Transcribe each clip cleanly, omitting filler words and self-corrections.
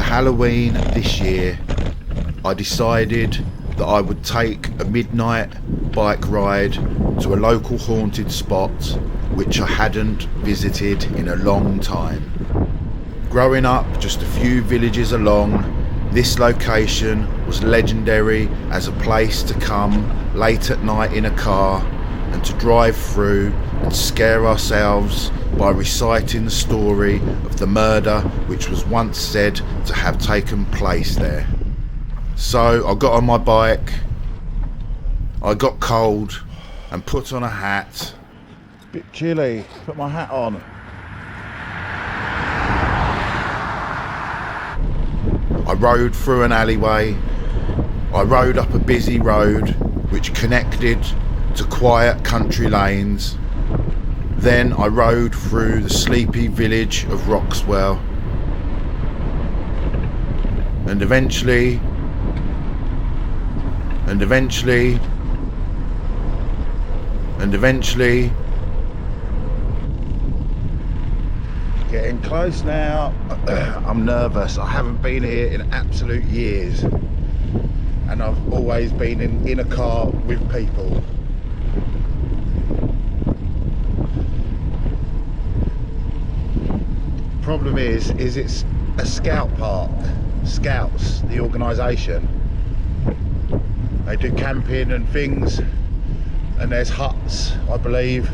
Halloween this year, I decided that I would take a midnight bike ride to a local haunted spot which I hadn't visited in a long time. Growing up just a few villages along, this location was legendary as a place to come late at night in a car and to drive through and scare ourselves by reciting the story of the murder which was once said to have taken place there. So I got on my bike, I got cold and put on a hat. It's a bit chilly, put my hat on. I rode through an alleyway, I rode up a busy road which connected to quiet country lanes. Then I rode through the sleepy village of Roxwell. And eventually, getting close now. I'm nervous. I haven't been here in absolute years, and I've always been in a car with people. Problem is it's a scout park. Scouts, the organisation, they do camping and things, and there's huts, I believe.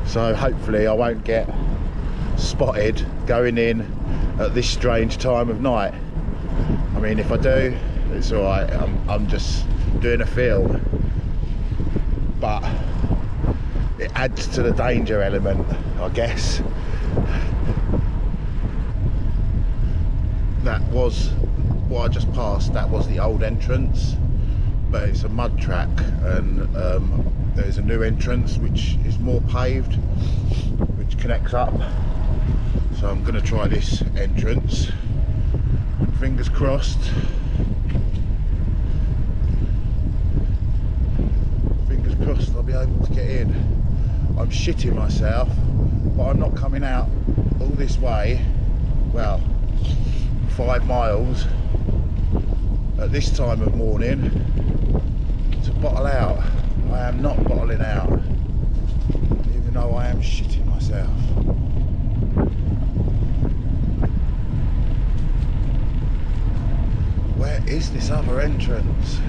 So hopefully I won't get spotted going in at this strange time of night. I mean, if I do, it's alright. I'm just doing a film, but it adds to the danger element, I guess. That was what I just passed. That was the old entrance, but it's a mud track, and there's a new entrance which is more paved, which connects up. So I'm going to try this entrance. Fingers crossed. Fingers crossed I'll be able to get in. I'm shitting myself, but I'm not coming out all this way, well, 5 miles at this time of morning to bottle out. I am not bottling out, even though I am shitting myself. Where is this other entrance?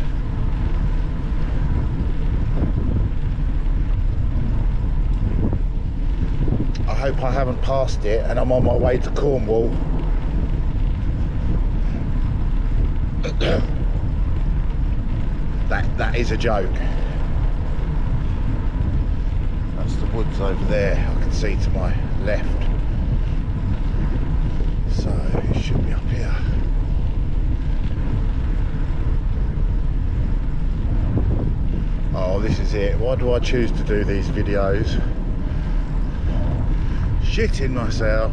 I hope I haven't passed it and I'm on my way to Cornwall. That is a joke. That's the woods over there. I can see to my left. So it should be up here. Oh, this is it. Why do I choose to do these videos? Shitting myself.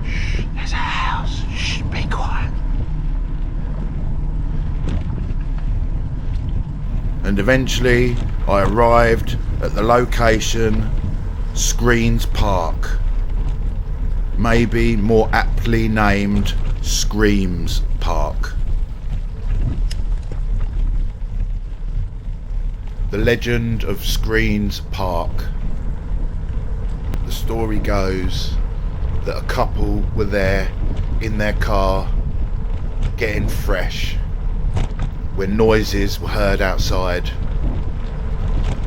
Shh, there's a house. Shh, be quiet. And eventually I arrived at the location, Screens Park, maybe more aptly named Screams Park. The legend of Screens Park. The story goes that a couple were there in their car getting fresh when noises were heard outside.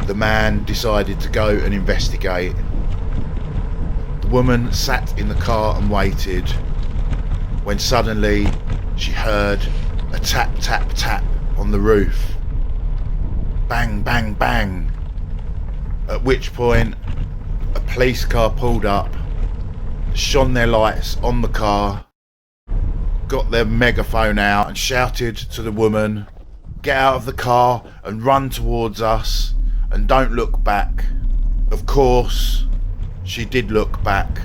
The man decided to go and investigate. The woman sat in the car and waited, when suddenly she heard a tap tap tap on the roof. Bang bang bang. At which point a police car pulled up, shone their lights on the car, got their megaphone out and shouted to the woman, "Get out of the car and run towards us and don't look back." Of course, she did look back.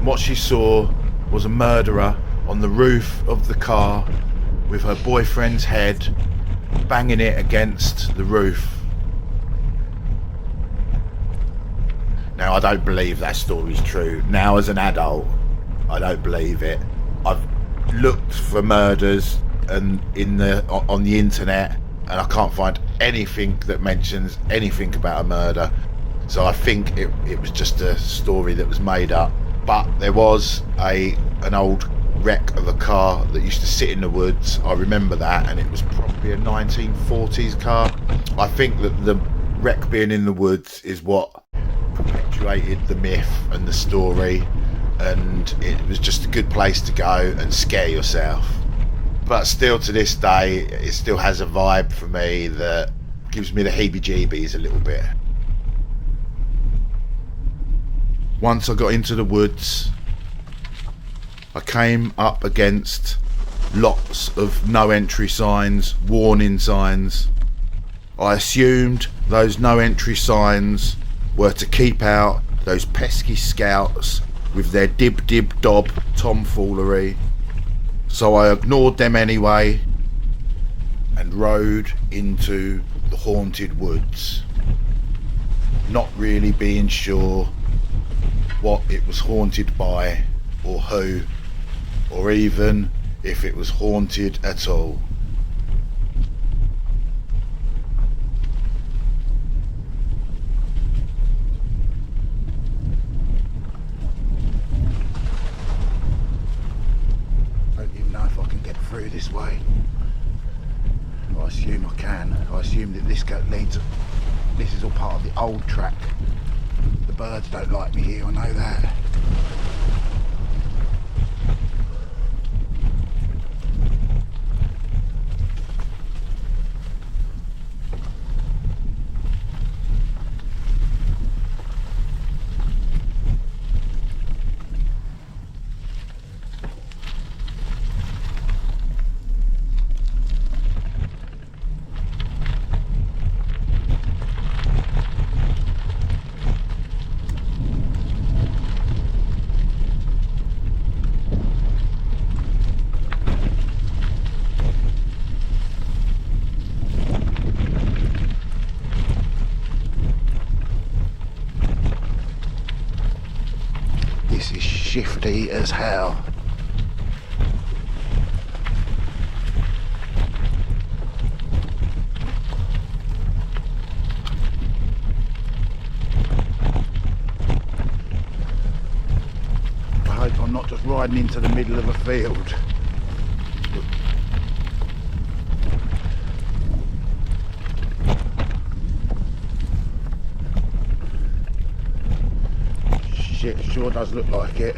What she saw was a murderer on the roof of the car with her boyfriend's head banging it against the roof. Now, I don't believe that story's true now as an adult, I don't believe it. I've looked for murders and on the internet, and I can't find anything that mentions anything about a murder. So I think it was just a story that was made up. But there was an old wreck of a car that used to sit in the woods. I remember that, and it was probably a 1940s car. I think that the wreck being in the woods is what perpetuated the myth and the story, and it was just a good place to go and scare yourself. But still, to this day, it still has a vibe for me that gives me the heebie-jeebies a little bit. Once I got into the woods, I came up against lots of no entry signs, warning signs. I assumed those no entry signs were to keep out those pesky scouts with their dib-dib-dob tomfoolery. So I ignored them anyway and rode into the haunted woods, not really being sure what it was haunted by, or who, or even if it was haunted at all. I don't even know if I can get through this way. I assume I can. I assume that this leads. This is all part of the old track. The birds don't like me here, I know that. This is shifty as hell. I hope I'm not just riding into the middle of a field. Shit, sure does look like it.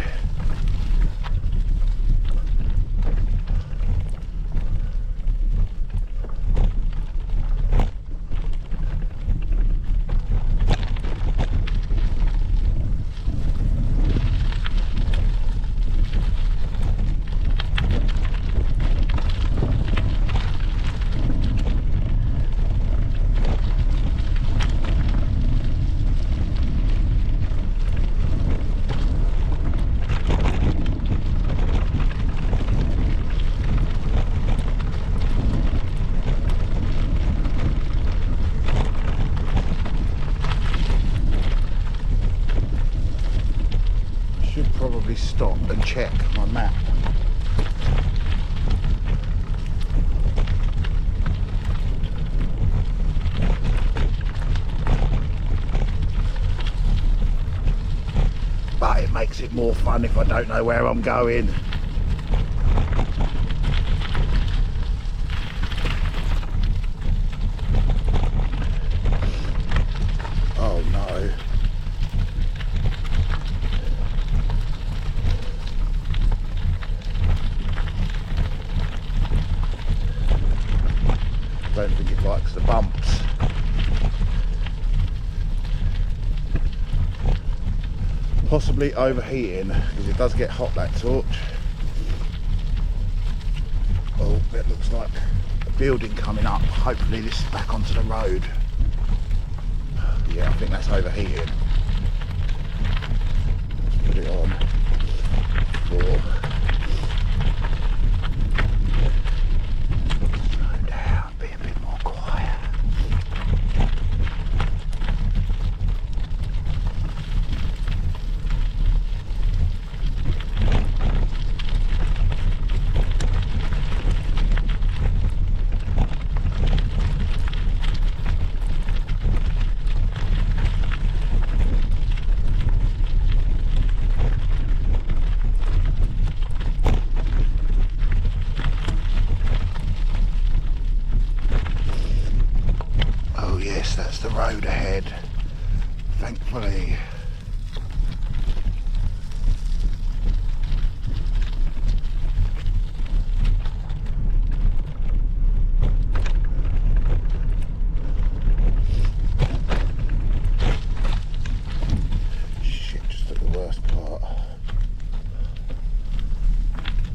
Probably stop and check my map. But it makes it more fun if I don't know where I'm going. Oh no. I don't think it likes the bumps. Possibly overheating, because it does get hot, that torch. Oh, that looks like a building coming up. Hopefully this is back onto the road. Yeah, I think that's overheating. Let's put it on. Slow down, be a bit more quiet.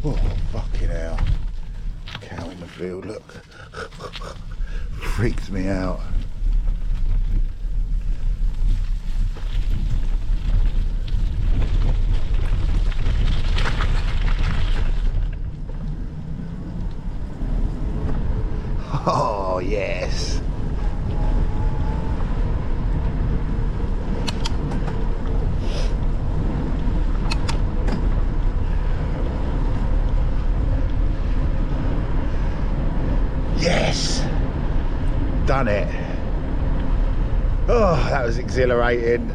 Oh, fucking hell. Cow in the field, look. Freaks me out. Oh, yes. Yes. Done it. Oh, that was exhilarating.